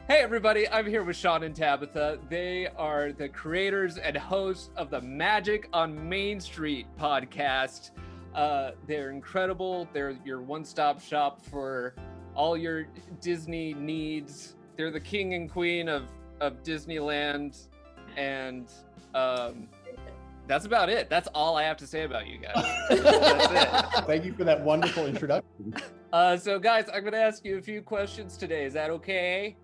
Hey everybody, I'm here with Sean and Tabitha. They are the creators and hosts of the Magic on Main Street podcast. They're incredible. They're your one-stop shop for all your Disney needs. They're the king and queen of Disneyland, and that's about it. That's all I have to say about you guys. That's it. Thank you for that wonderful introduction. So guys, I'm going to ask you a few questions today. Is that okay?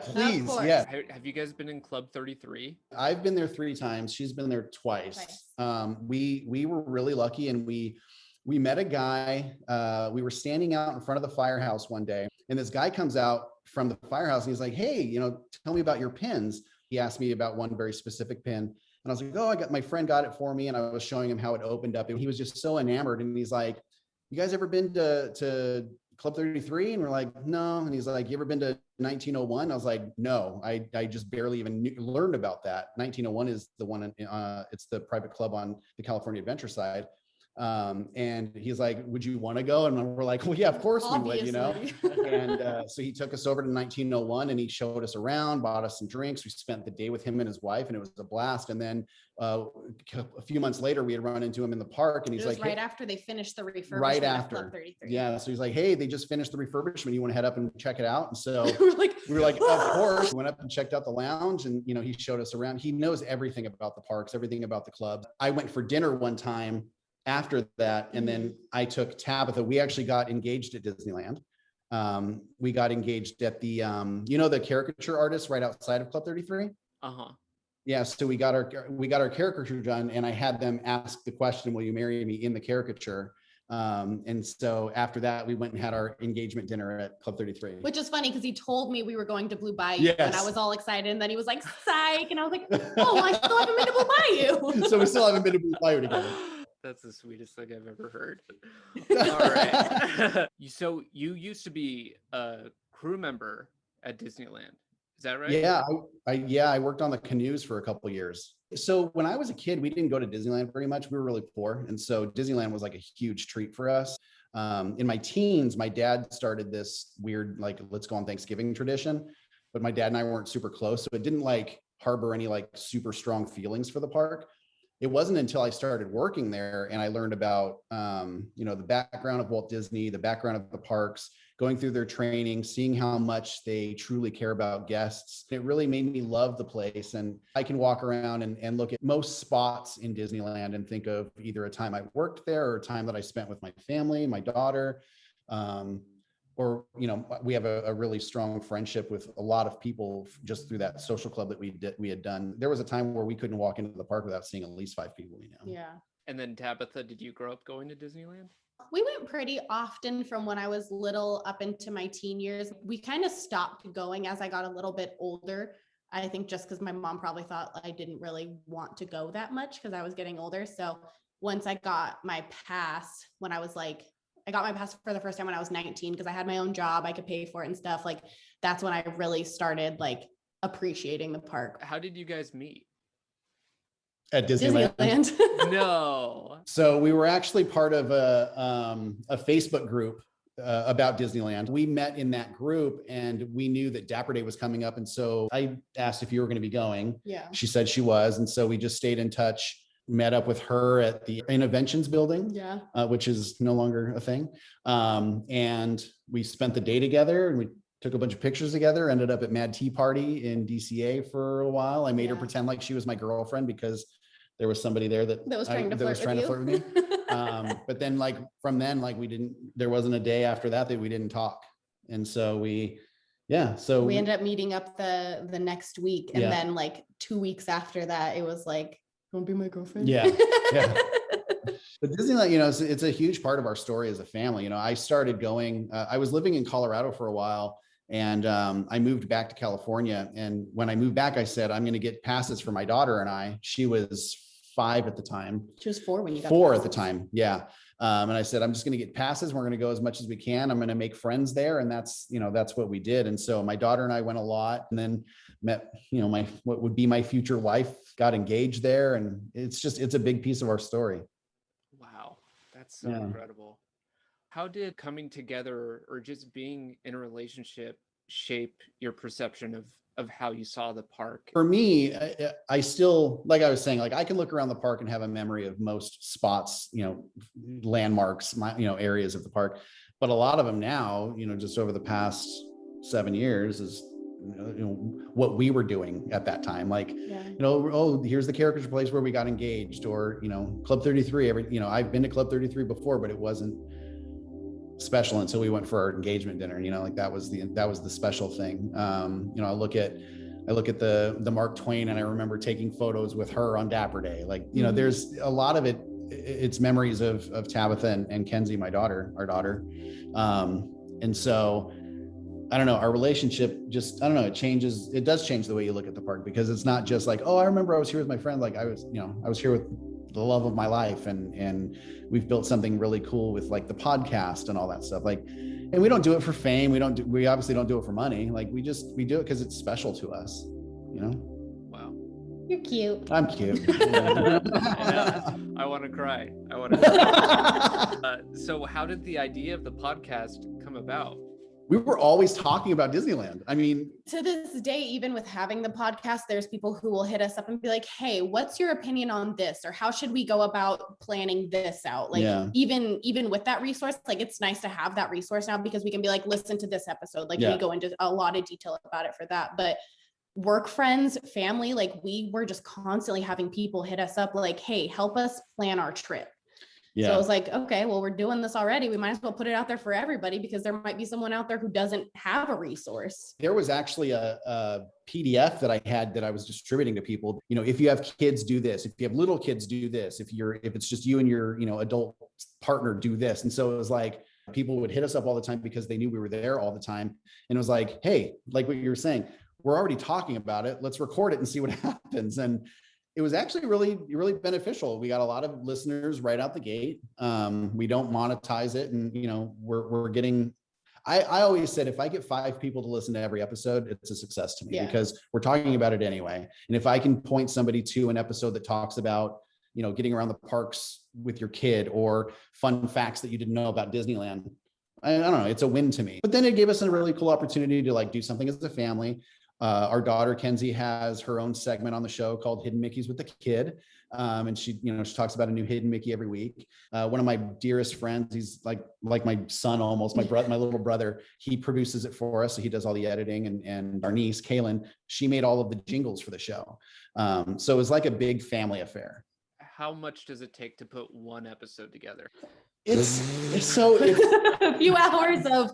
Please, yeah. Have you guys been in Club 33? I've been there 3 times. She's been there twice. We were really lucky, and we met a guy. We were standing out in front of the firehouse one day, and this guy comes out from the firehouse, and he's like, "Hey, tell me about your pins." He asked me about one very specific pin, and I was like, "Oh, my friend got it for me," and I was showing him how it opened up, and he was just so enamored. And he's like, "You guys ever been to Club 33?" And we're like, "No." And he's like, "You ever been to 1901?" I was like, "No, I just barely even learned about that." 1901 is the one, it's the private club on the California Adventure side. And he's like, "Would you want to go?" And we're like, "Well, yeah, of course we would, And so he took us over to 1901, and he showed us around, bought us some drinks. We spent the day with him and his wife, and it was a blast. And then a few months later, we had run into him in the park, and he's like, right after they finished the refurbishment right of after Club 33. Yeah, so he's like, "Hey, they just finished the refurbishment. You want to head up and check it out?" And so we were like, "Of course." We went up and checked out the lounge, and he showed us around. He knows everything about the parks, everything about the club. I went for dinner one time after that, and then I took Tabitha. We actually got engaged at Disneyland. We got engaged at the the caricature artist right outside of Club 33. Yeah, so we got our caricature done, and I had them ask the question, "Will you marry me?" in the caricature. And so after that, we went and had our engagement dinner at Club 33. Which is funny because he told me we were going to Blue Bayou, and I was all excited, and then he was like, "Psych," and I was like, "Oh, I still haven't been to Blue Bayou." So we still haven't been to Blue Bayou together. That's the sweetest thing I've ever heard. All right. So you used to be a crew member at Disneyland. Is that right? Yeah, I worked on the canoes for a couple of years. So when I was a kid, we didn't go to Disneyland very much. We were really poor, and so Disneyland was like a huge treat for us. In my teens, my dad started this weird let's go on Thanksgiving tradition, but my dad and I weren't super close, so it didn't harbor any super strong feelings for the park. It wasn't until I started working there and I learned about, the background of Walt Disney, the background of the parks, going through their training, seeing how much they truly care about guests. It really made me love the place. And I can walk around and look at most spots in Disneyland and think of either a time I worked there or a time that I spent with my family, my daughter, or we have a really strong friendship with a lot of people just through that social club that we had done. There was a time where we couldn't walk into the park without seeing at least 5 people we know. Yeah. And then Tabitha, did you grow up going to Disneyland? We went pretty often from when I was little up into my teen years. We kind of stopped going as I got a little bit older. I think just because my mom probably thought I didn't really want to go that much because I was getting older. So once I got my pass, I got my pass for the first time when I was 19 because I had my own job. I could pay for it and stuff. That's when I really started appreciation the park. How did you guys meet? At Disneyland. No. So we were actually part of a Facebook group about Disneyland. We met in that group, and we knew that Dapper Day was coming up. And so I asked if you were going to be going. Yeah. She said she was. And so we just stayed in touch. Met up with her at the Innoventions building, which is no longer a thing. And we spent the day together, and we took a bunch of pictures together, ended up at Mad Tea Party in DCA for a while. I made her pretend like she was my girlfriend because there was somebody there that was trying to flirt with me. But then from then, there wasn't a day after that we didn't talk. And so we ended up meeting up the next week. And then 2 weeks after that, it was "Don't be my girlfriend." Yeah. But Disneyland, it's a huge part of our story as a family. I started going, I was living in Colorado for a while, and I moved back to California. And when I moved back, I said, I'm going to get passes for my daughter and I. She was 5 at the time. She was 4 when you got 4 at the time. Yeah. And I said, I'm just going to get passes. We're going to go as much as we can. I'm going to make friends there. And that's what we did. And so my daughter and I went a lot, and then met, what would be my future wife, got engaged there. And it's a big piece of our story. Wow. That's so incredible. How did coming together or just being in a relationship shape your perception of how you saw the park? For me, I still, like I was saying, like I can look around the park and have a memory of most spots, landmarks, areas of the park. But a lot of them now, just over the past 7 years is, what we were doing at that time. Like, oh, here's the caricature place where we got engaged, or, Club 33. I've been to Club 33 before, but it wasn't special until we went for our engagement dinner. Like that was the special thing. I look at the Mark Twain, and I remember taking photos with her on Dapper Day. Like, there's a lot of it's memories of Tabitha and Kenzie, our daughter. And so I don't know, our relationship just, I don't know, it does change the way you look at the park, because it's not just like, oh, I remember I was here with my friend. Like I was here with the love of my life, and we've built something really cool with like the podcast and all that stuff. Like, and we don't do it for fame. We obviously don't do it for money. Like we do it because it's special to us, Wow. You're cute. I'm cute. I want to cry. So how did the idea of the podcast come about? We were always talking about Disneyland. I mean, to this day, even with having the podcast, there's people who will hit us up and be like, hey, what's your opinion on this? Or how should we go about planning this out? Like, even with that resource, like it's nice to have that resource now, because we can be like, listen to this episode. Like we go into a lot of detail about it for that. But work friends, family, like we were just constantly having people hit us up like, hey, help us plan our trip. Yeah. So I was like, okay, well, we're doing this already. We might as well put it out there for everybody, because there might be someone out there who doesn't have a resource. There was actually a PDF that I had that I was distributing to people. If you have kids, do this. If you have little kids, do this. If it's just you and your, adult partner, do this. And so it was like, people would hit us up all the time because they knew we were there all the time. And it was like, hey, like what you were saying, we're already talking about it. Let's record it and see what happens. And it was actually really, really beneficial. We got a lot of listeners right out the gate. We don't monetize it. And, we're getting, I always said, if I get 5 people to listen to every episode, it's a success to me, because we're talking about it anyway. And if I can point somebody to an episode that talks about, getting around the parks with your kid, or fun facts that you didn't know about Disneyland, I don't know, it's a win to me. But then it gave us a really cool opportunity to like do something as a family. Our daughter, Kenzie, has her own segment on the show called Hidden Mickeys with the Kid. And she talks about a new hidden Mickey every week. One of my dearest friends, he's like my son almost, my little brother, he produces it for us. So he does all the editing, and our niece, Kaylin, she made all of the jingles for the show. So it was like a big family affair. How much does it take to put one episode together? It's a few hours of,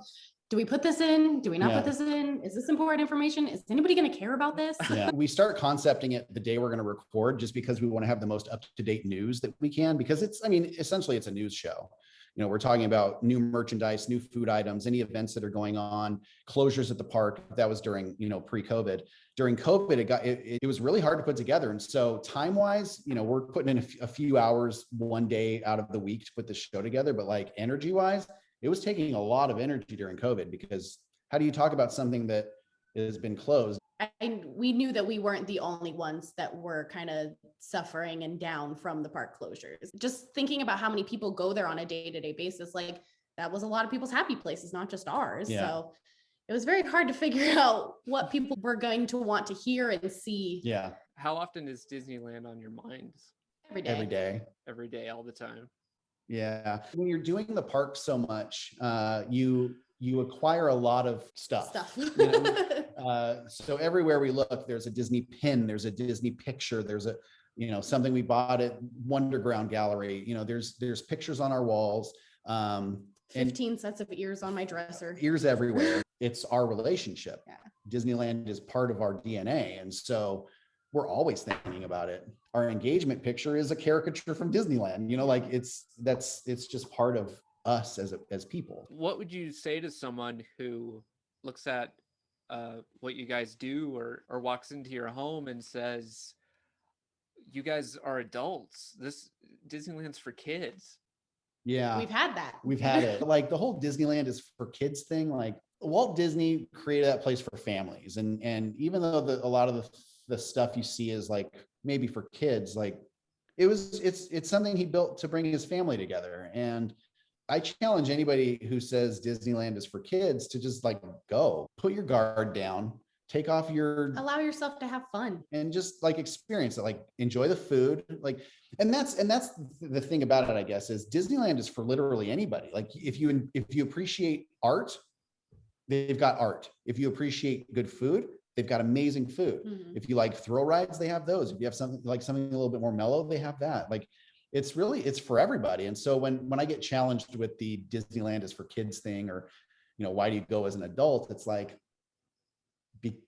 do we put this in? Do we not put this in? Is this important information? Is anybody going to care about this? Yeah, we start concepting it the day we're going to record, just because we want to have the most up-to-date news that we can, because essentially it's a news show. We're talking about new merchandise, new food items, any events that are going on, closures at the park. That was during, pre-COVID. During COVID, it was really hard to put together. And so time-wise, we're putting in a few hours one day out of the week to put this show together. But like energy-wise, it was taking a lot of energy during COVID, because how do you talk about something that has been closed? We knew that we weren't the only ones that were kind of suffering and down from the park closures. Just thinking about how many people go there on a day-to-day basis, like that was a lot of people's happy places, not just ours. Yeah. So it was very hard to figure out what people were going to want to hear and see. Yeah. How often is Disneyland on your minds? Every day. Every day, all the time. Yeah. When you're doing the park so much, you acquire a lot of stuff. So everywhere we look, there's a Disney pin, there's a Disney picture, there's a, something we bought at Wonderground Gallery. There's pictures on our walls. 15 sets of ears on my dresser. Ears everywhere. It's our relationship. Yeah. Disneyland is part of our DNA. And so we're always thinking about it. Our engagement picture is a caricature from Disneyland, it's just part of us as people. What would you say to someone who looks at what you guys do, or walks into your home and says, you guys are adults, this Disneyland's for kids? Yeah, we've had that. We've had it. Like the whole Disneyland is for kids thing. Like Walt Disney created that place for families, and even though a lot of the stuff you see is like maybe for kids, like it's something he built to bring his family together. And I challenge anybody who says Disneyland is for kids to just like go, put your guard down, take off your, allow yourself to have fun and just like experience it, like enjoy the food. Like, and that's the thing about it, I guess, is Disneyland is for literally anybody. Like if you appreciate art, they've got art. If you appreciate good food, they've got amazing food. Mm-hmm. If you like thrill rides, they have those. If you have something a little bit more mellow, they have that. Like it's for everybody. And so when I get challenged with the Disneyland is for kids thing, or, why do you go as an adult? It's like,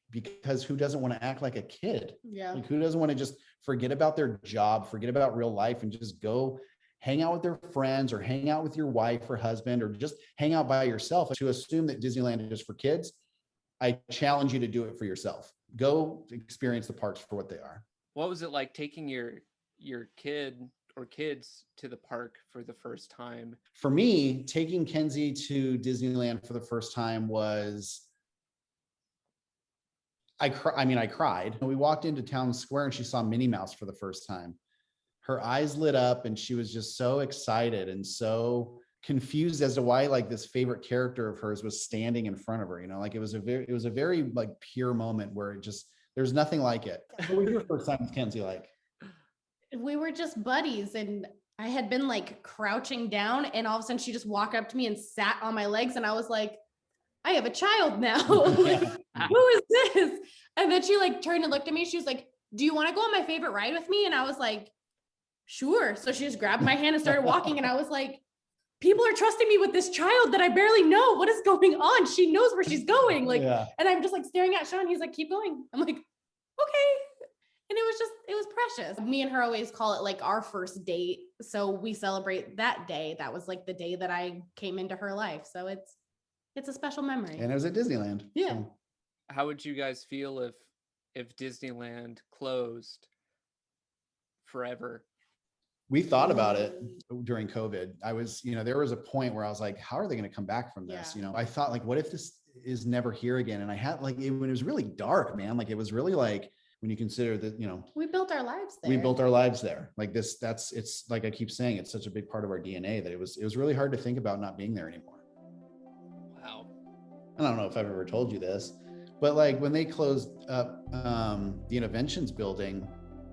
because who doesn't want to act like a kid? Yeah. Like who doesn't want to just forget about their job, forget about real life, and just go hang out with their friends, or hang out with your wife or husband, or just hang out by yourself. To assume that Disneyland is for kids, I challenge you to do it for yourself. Go experience the parks for what they are. What was it like taking your kid or kids to the park for the first time? For me, taking Kenzie to Disneyland for the first time was, I cried. We walked into Town Square and she saw Minnie Mouse for the first time. Her eyes lit up and she was just so excited and so confused as to why like this favorite character of hers was standing in front of her. Like it was a very like pure moment where there's nothing like it. What was your first time with Kenzie like? We were just buddies, and I had been like crouching down, and all of a sudden she just walked up to me and sat on my legs, and I was like, I have a child now. Like, who is this? And then she like turned and looked at me. She was like, do you want to go on my favorite ride with me? And I was like, sure. So she just grabbed my hand and started walking. And I was like, people are trusting me with this child that I barely know. What is going on? She knows where she's going. Like, yeah. And I'm just like staring at Sean. He's like, keep going. I'm like, okay. And it was precious. Me and her always call it like our first date. So we celebrate that day. That was like the day that I came into her life. So it's a special memory. And it was at Disneyland. Yeah. So. How would you guys feel if Disneyland closed forever? We thought about it during COVID. I was, there was a point where I was like, how are they going to come back from this? Yeah. I thought like, what if this is never here again? And I had like, when it was really dark, man, like it was really like, when you consider that, we built our lives there. We built our lives there. Like this, it's like I keep saying, it's such a big part of our DNA that it was really hard to think about not being there anymore. Wow. I don't know if I've ever told you this, but like when they closed up the Interventions building,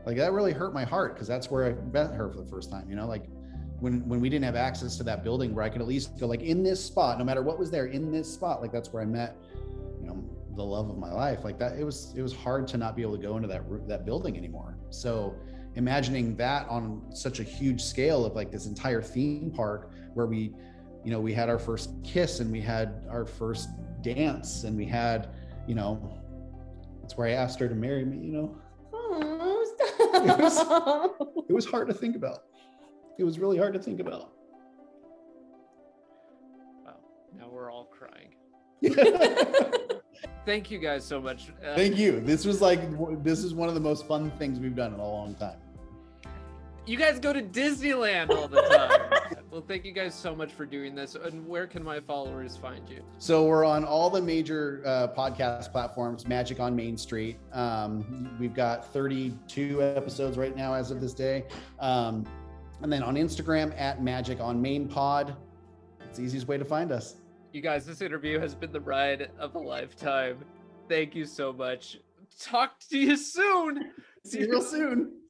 like that really hurt my heart, because that's where I met her for the first time. Like when we didn't have access to that building where I could at least go like in this spot, no matter what was there, in this spot, like that's where I met, the love of my life. Like that, it was hard to not be able to go into that building anymore. So imagining that on such a huge scale of like this entire theme park where we had our first kiss and we had our first dance and we had, that's where I asked her to marry me, Oh, stop. It was hard to think about. It was really hard to think about. Wow. Now we're all crying. Thank you guys so much. Thank you. This is one of the most fun things we've done in a long time. You guys go to Disneyland all the time. Well, thank you guys so much for doing this. And where can my followers find you? So we're on all the major podcast platforms, Magic on Main Street. We've got 32 episodes right now as of this day. And then on Instagram at Magic on Main Pod. It's the easiest way to find us. You guys, this interview has been the ride of a lifetime. Thank you so much. Talk to you soon. See you real soon.